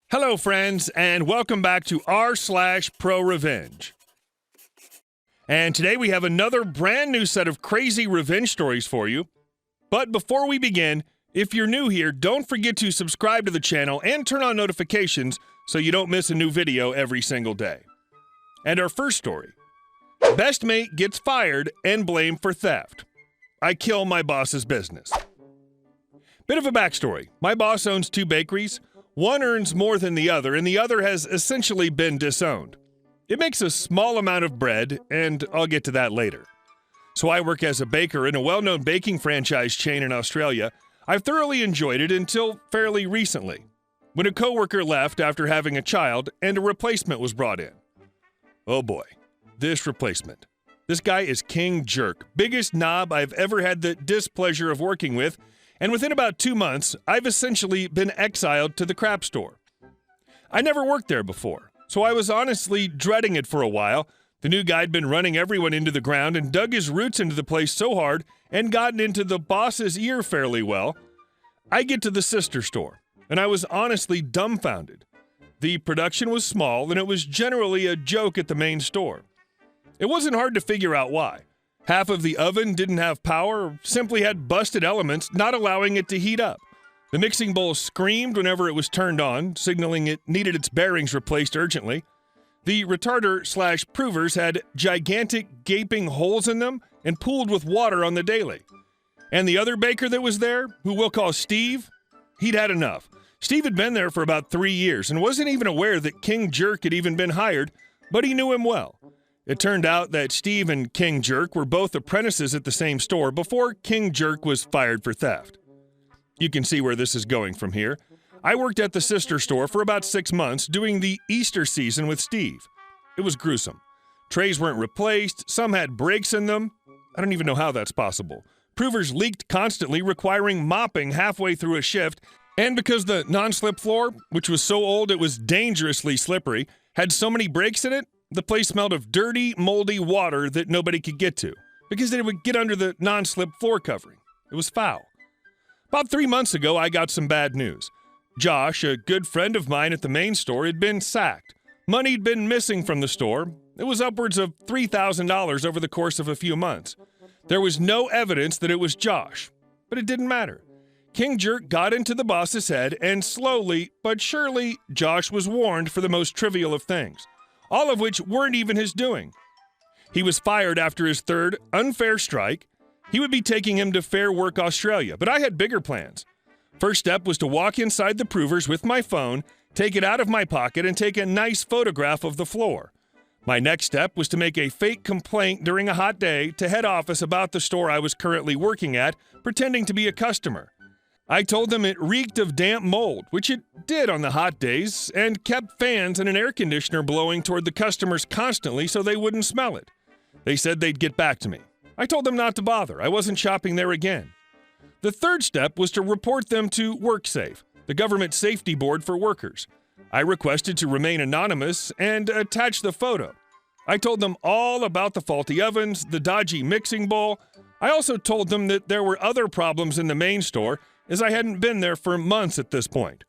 Hello, friends, and welcome back to r/ProRevenge. And today we have another brand new set of crazy revenge stories for you. But before we begin, if you're new here, don't forget to subscribe to the channel and turn on notifications so you don't miss a new video every single day. And our first story. Best mate gets fired and blamed for theft. I kill my boss's business. Bit of a backstory. My boss owns 2 bakeries. One earns more than the other, and the other has essentially been disowned. It makes a small amount of bread, and I'll get to that later. So I work as a baker in a well-known baking franchise chain in Australia. I've thoroughly enjoyed it until fairly recently, when a coworker left after having a child and a replacement was brought in. Oh boy, this replacement. This guy is King Jerk, biggest knob I've ever had the displeasure of working with, and within about 2 months, I've essentially been exiled to the crap store. I never worked there before, so I was honestly dreading it for a while. The new guy had been running everyone into the ground and dug his roots into the place so hard and gotten into the boss's ear fairly well. I get to the sister store, and I was honestly dumbfounded. The production was small, and it was generally a joke at the main store. It wasn't hard to figure out why. Half of the oven didn't have power, or simply had busted elements, not allowing it to heat up. The mixing bowl screamed whenever it was turned on, signaling it needed its bearings replaced urgently. The retarder/provers had gigantic gaping holes in them and pooled with water on the daily. And the other baker that was there, who we'll call Steve, he'd had enough. Steve had been there for about 3 years and wasn't even aware that King Jerk had even been hired, but he knew him well. It turned out that Steve and King Jerk were both apprentices at the same store before King Jerk was fired for theft. You can see where this is going from here. I worked at the sister store for about 6 months doing the Easter season with Steve. It was gruesome. Trays weren't replaced, some had breaks in them. I don't even know how that's possible. Provers leaked constantly, requiring mopping halfway through a shift, and because the non-slip floor, which was so old it was dangerously slippery, had so many breaks in it, the place smelled of dirty, moldy water that nobody could get to, because it would get under the non-slip floor covering. It was foul. About 3 months ago, I got some bad news. Josh, a good friend of mine at the main store, had been sacked. Money'd been missing from the store. It was upwards of $3,000 over the course of a few months. There was no evidence that it was Josh, but it didn't matter. King Jerk got into the boss's head, and slowly but surely, Josh was warned for the most trivial of things, all of which weren't even his doing. He was fired after his 3rd unfair strike. He would be taking him to Fair Work Australia, but I had bigger plans. First step was to walk inside the provers with my phone, take it out of my pocket, and take a nice photograph of the floor. My next step was to make a fake complaint during a hot day to head office about the store I was currently working at, pretending to be a customer. I told them it reeked of damp mold, which it did on the hot days, and kept fans and an air conditioner blowing toward the customers constantly so they wouldn't smell it. They said they'd get back to me. I told them not to bother. I wasn't shopping there again. The 3rd step was to report them to WorkSafe, the government safety board for workers. I requested to remain anonymous and attach the photo. I told them all about the faulty ovens, the dodgy mixing bowl. I also told them that there were other problems in the main store, as I hadn't been there for months at this point.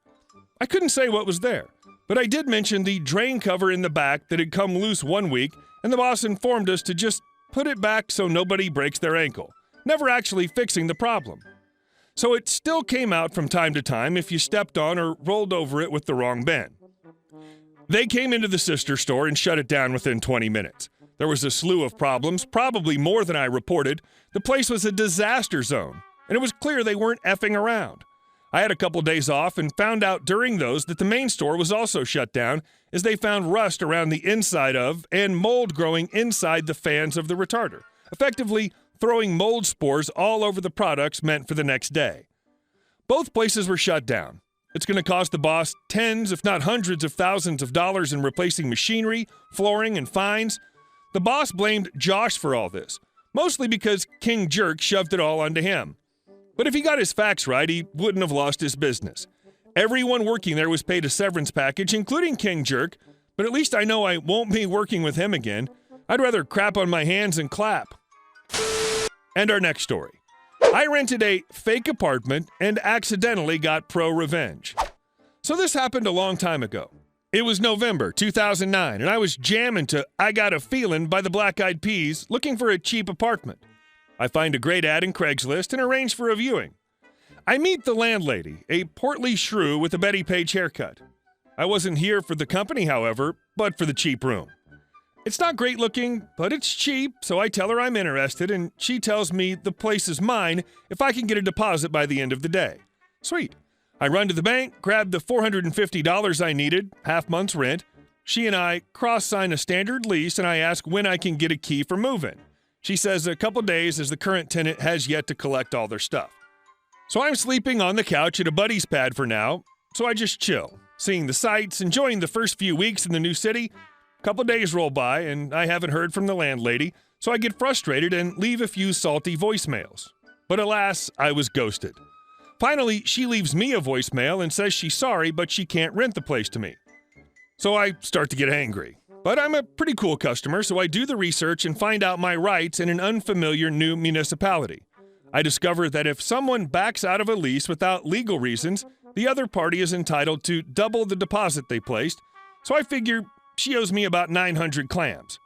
I couldn't say what was there, but I did mention the drain cover in the back that had come loose one week, and the boss informed us to just put it back so nobody breaks their ankle, never actually fixing the problem. So it still came out from time to time if you stepped on or rolled over it with the wrong bin. They came into the sister store and shut it down within 20 minutes. There was a slew of problems, probably more than I reported. The place was a disaster zone, and it was clear they weren't effing around. I had a couple days off and found out during those that the main store was also shut down, as they found rust around the inside of and mold growing inside the fans of the retarder, effectively throwing mold spores all over the products meant for the next day. Both places were shut down. It's going to cost the boss tens, if not hundreds of thousands of dollars in replacing machinery, flooring, and fines. The boss blamed Josh for all this, mostly because King Jerk shoved it all onto him. But if he got his facts right, he wouldn't have lost his business. Everyone working there was paid a severance package, including King Jerk, but at least I know I won't be working with him again. I'd rather crap on my hands and clap. And our next story. I rented a fake apartment and accidentally got ProRevenge. So this happened a long time ago. It was November 2009, and I was jamming to I Got a Feelin' by the Black Eyed Peas, looking for a cheap apartment. I find a great ad in Craigslist and arrange for a viewing. I meet the landlady, a portly shrew with a Betty Page haircut. I wasn't here for the company, however, but for the cheap room. It's not great looking, but it's cheap, so I tell her I'm interested, and she tells me the place is mine if I can get a deposit by the end of the day. Sweet. I run to the bank, grab the $450 I needed, half month's rent. She and I cross-sign a standard lease, and I ask when I can get a key for move-in. She says a couple days as the current tenant has yet to collect all their stuff. So I'm sleeping on the couch at a buddy's pad for now, so I just chill, seeing the sights, enjoying the first few weeks in the new city. A couple days roll by, and I haven't heard from the landlady, so I get frustrated and leave a few salty voicemails. But alas, I was ghosted. Finally, she leaves me a voicemail and says she's sorry, but she can't rent the place to me. So I start to get angry. But I'm a pretty cool customer, so I do the research and find out my rights in an unfamiliar new municipality. I discover that if someone backs out of a lease without legal reasons, the other party is entitled to double the deposit they placed, so I figure she owes me about 900 clams.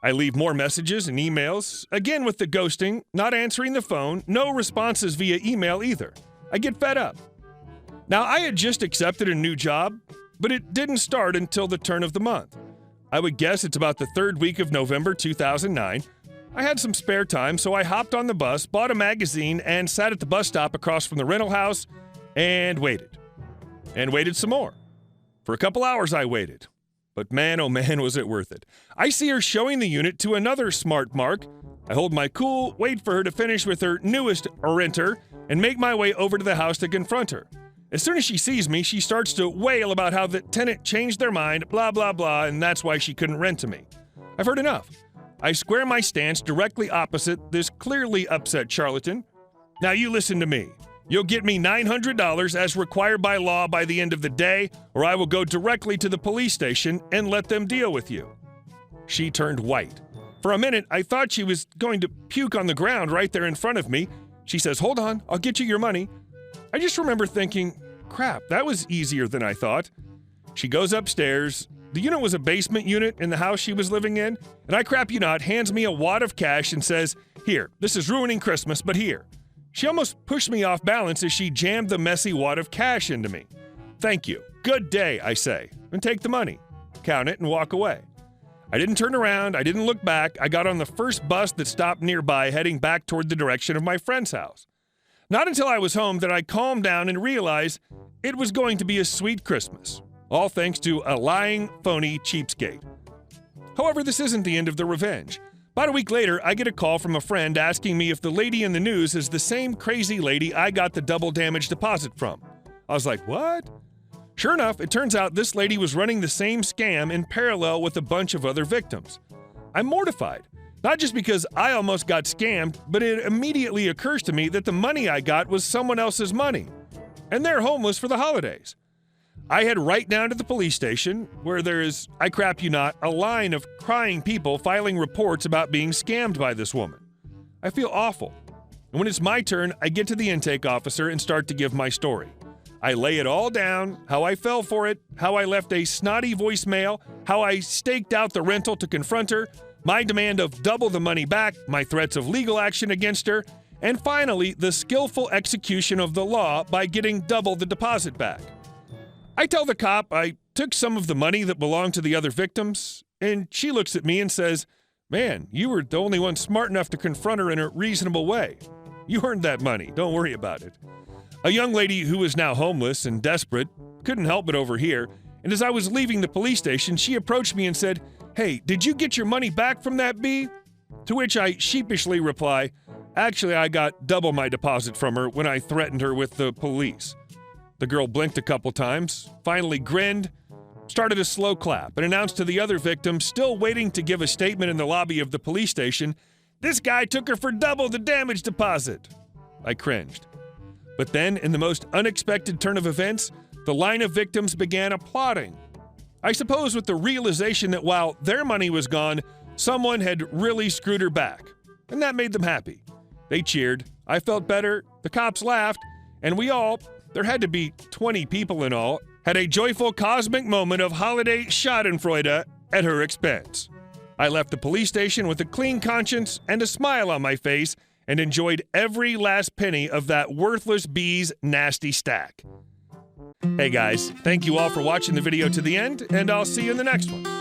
I leave more messages and emails, again with the ghosting, not answering the phone, no responses via email either. I get fed up. Now, I had just accepted a new job, but it didn't start until the turn of the month. I would guess it's about the third week of November 2009. I had some spare time, so I hopped on the bus, bought a magazine, and sat at the bus stop across from the rental house and waited. And waited some more. For a couple hours I waited. But man, oh man, was it worth it. I see her showing the unit to another smart mark. I hold my cool, wait for her to finish with her newest renter, and make my way over to the house to confront her. As soon as she sees me, she starts to wail about how the tenant changed their mind, blah, blah, blah, and that's why she couldn't rent to me. I've heard enough. I square my stance directly opposite this clearly upset charlatan. Now you listen to me. You'll get me $900 as required by law by the end of the day, or I will go directly to the police station and let them deal with you. She turned white. For a minute, I thought she was going to puke on the ground right there in front of me. She says, "Hold on, I'll get you your money." I just remember thinking, crap, that was easier than I thought. She goes upstairs. The unit was a basement unit in the house she was living in, and I crap you not, hands me a wad of cash and says, "Here, this is ruining Christmas, but here." She almost pushed me off balance as she jammed the messy wad of cash into me. "Thank you. Good day," I say, and take the money, count it, and walk away. I didn't turn around. I didn't look back. I got on the first bus that stopped nearby, heading back toward the direction of my friend's house. Not until I was home did I calm down and realize it was going to be a sweet Christmas, all thanks to a lying, phony cheapskate. However, this isn't the end of the revenge. About a week later, I get a call from a friend asking me if the lady in the news is the same crazy lady I got the double damage deposit from. I was like, what? Sure enough, it turns out this lady was running the same scam in parallel with a bunch of other victims. I'm mortified, not just because I almost got scammed, but it immediately occurs to me that the money I got was someone else's money, and they're homeless for the holidays. I head right down to the police station, where there is, I crap you not, a line of crying people filing reports about being scammed by this woman. I feel awful. And when it's my turn, I get to the intake officer and start to give my story. I lay it all down, how I fell for it, how I left a snotty voicemail, how I staked out the rental to confront her, my demand of double the money back, my threats of legal action against her, and finally, the skillful execution of the law by getting double the deposit back. I tell the cop I took some of the money that belonged to the other victims, and she looks at me and says, "Man, you were the only one smart enough to confront her in a reasonable way. You earned that money, don't worry about it." A young lady who was now homeless and desperate couldn't help but overhear, and as I was leaving the police station, she approached me and said, "Hey, did you get your money back from that bee?" To which I sheepishly reply, "Actually, I got double my deposit from her when I threatened her with the police." The girl blinked a couple times, finally grinned, started a slow clap, and announced to the other victims still waiting to give a statement in the lobby of the police station, "This guy took her for double the damage deposit." I cringed. But then, in the most unexpected turn of events, the line of victims began applauding. I suppose with the realization that while their money was gone, someone had really screwed her back, and that made them happy. They cheered, I felt better, the cops laughed, and we all, there had to be 20 people in all, had a joyful cosmic moment of holiday schadenfreude at her expense. I left the police station with a clean conscience and a smile on my face and enjoyed every last penny of that worthless bee's nasty stack. Hey guys, thank you all for watching the video to the end, and I'll see you in the next one.